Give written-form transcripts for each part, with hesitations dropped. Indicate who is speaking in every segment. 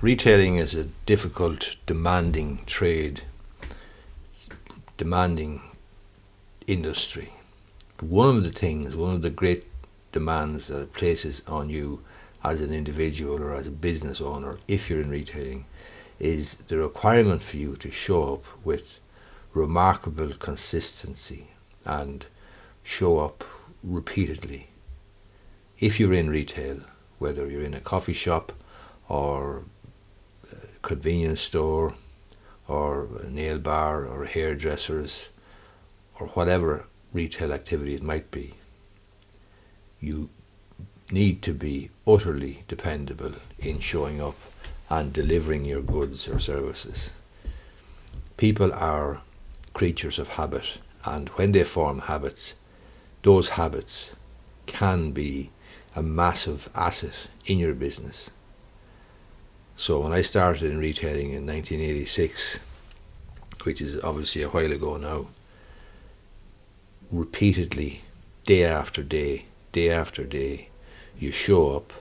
Speaker 1: Retailing is a difficult, demanding trade, demanding industry. One of the great demands that it places on you as an individual or as a business owner, if you're in retailing, is the requirement for you to show up with remarkable consistency and show up repeatedly. If you're in retail, whether you're in a coffee shop or a convenience store or a nail bar or hairdressers or whatever retail activity it might be, you need to be utterly dependable in showing up and delivering your goods or services. People are creatures of habit, and when they form habits, those habits can be a massive asset in your business. So when I started in retailing in 1986, which is obviously a while ago now, repeatedly, day after day, you show up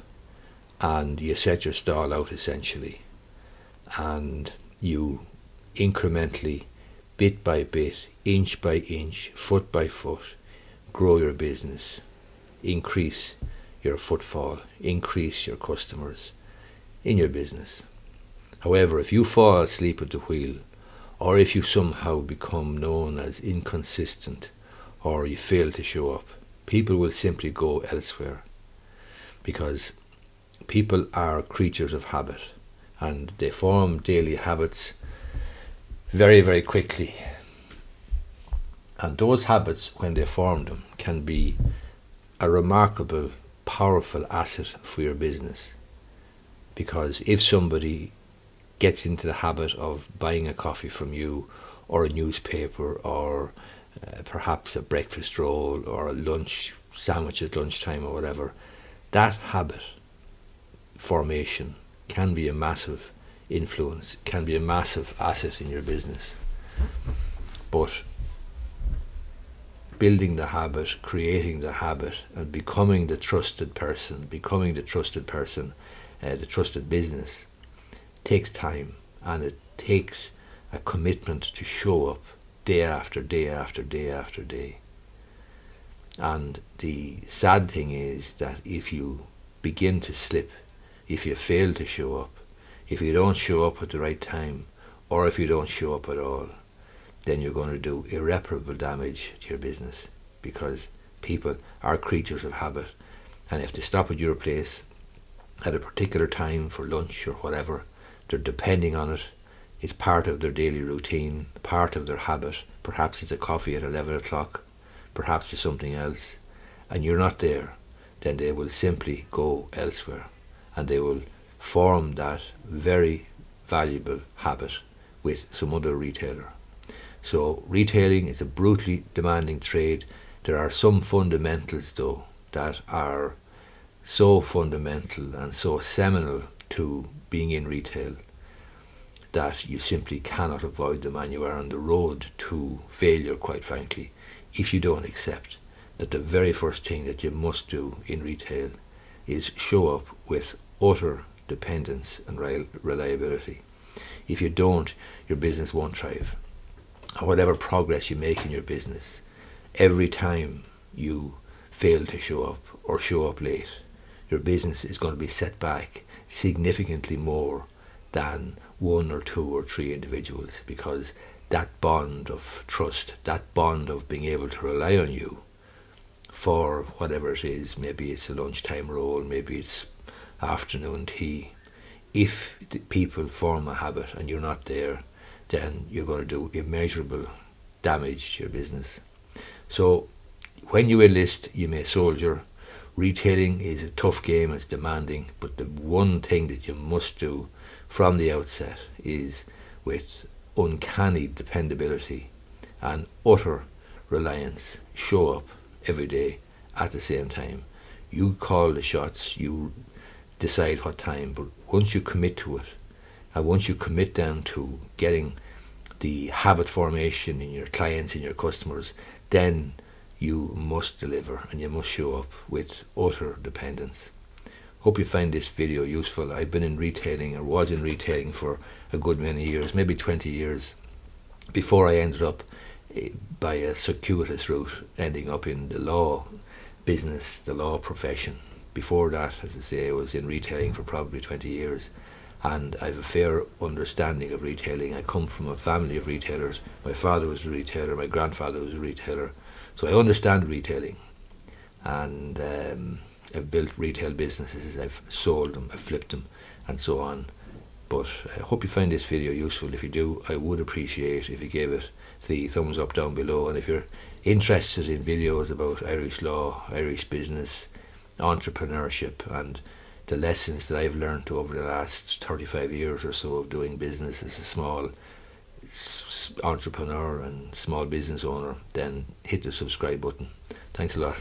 Speaker 1: and you set your stall out essentially, and you incrementally, bit by bit, inch by inch, foot by foot, grow your business, increase your footfall, increase your customers in your business. However, if you fall asleep at the wheel, or if you somehow become known as inconsistent, or you fail to show up, people will simply go elsewhere, because people are creatures of habit and they form daily habits very, very quickly. And those habits, when they form them, can be a remarkable, powerful asset for your business. Because if somebody gets into the habit of buying a coffee from you, or a newspaper, or perhaps a breakfast roll, or a lunch sandwich at lunchtime, or whatever, that habit formation can be a massive influence, can be a massive asset in your business. But building the habit, creating the habit, and becoming the trusted person, the trusted business, takes time, and it takes a commitment to show up day after day after day after day. And the sad thing is that if you begin to slip, if you fail to show up, if you don't show up at the right time, or if you don't show up at all, then you're going to do irreparable damage to your business, because people are creatures of habit, and if they stop at your place at a particular time for lunch or whatever, they're depending on it. It's part of their daily routine, part of their habit. Perhaps it's a coffee at 11 o'clock, perhaps it's something else, and you're not there, then they will simply go elsewhere, and they will form that very valuable habit with some other retailer. So retailing is a brutally demanding trade. There are some fundamentals though that are so fundamental and so seminal to being in retail that you simply cannot avoid them, and you are on the road to failure, quite frankly, if you don't accept that the very first thing that you must do in retail is show up with utter dependence and reliability. If you don't, your business won't thrive. And whatever progress you make in your business, every time you fail to show up or show up late, your business is going to be set back significantly more than one or two or three individuals, because that bond of trust, that bond of being able to rely on you for whatever it is, maybe it's a lunchtime roll, maybe it's afternoon tea, if the people form a habit and you're not there, then you're going to do immeasurable damage to your business. So when you enlist, you may soldier. Retailing is a tough game, it's demanding, but the one thing that you must do from the outset is, with uncanny dependability and utter reliance, show up every day at the same time. You call the shots, you decide what time, but once you commit to it, and once you commit down to getting the habit formation in your clients, in your customers, then you must deliver and you must show up with utter dependence. Hope you find this video useful. I've been in retailing, or was in retailing, for a good many years, maybe 20 years, before I ended up by a circuitous route ending up in the law business, the law profession. Before that, as I say, I was in retailing for probably 20 years, and I have a fair understanding of retailing. I come from a family of retailers. My father was a retailer, my grandfather was a retailer, so I understand retailing. And I've built retail businesses, I've sold them, I've flipped them, and so on. But I hope you find this video useful. If you do, I would appreciate if you gave it the thumbs up down below. And if you're interested in videos about Irish law, Irish business, entrepreneurship, and the lessons that I've learned over the last 35 years or so of doing business as a small entrepreneur and small business owner, then hit the subscribe button. Thanks a lot.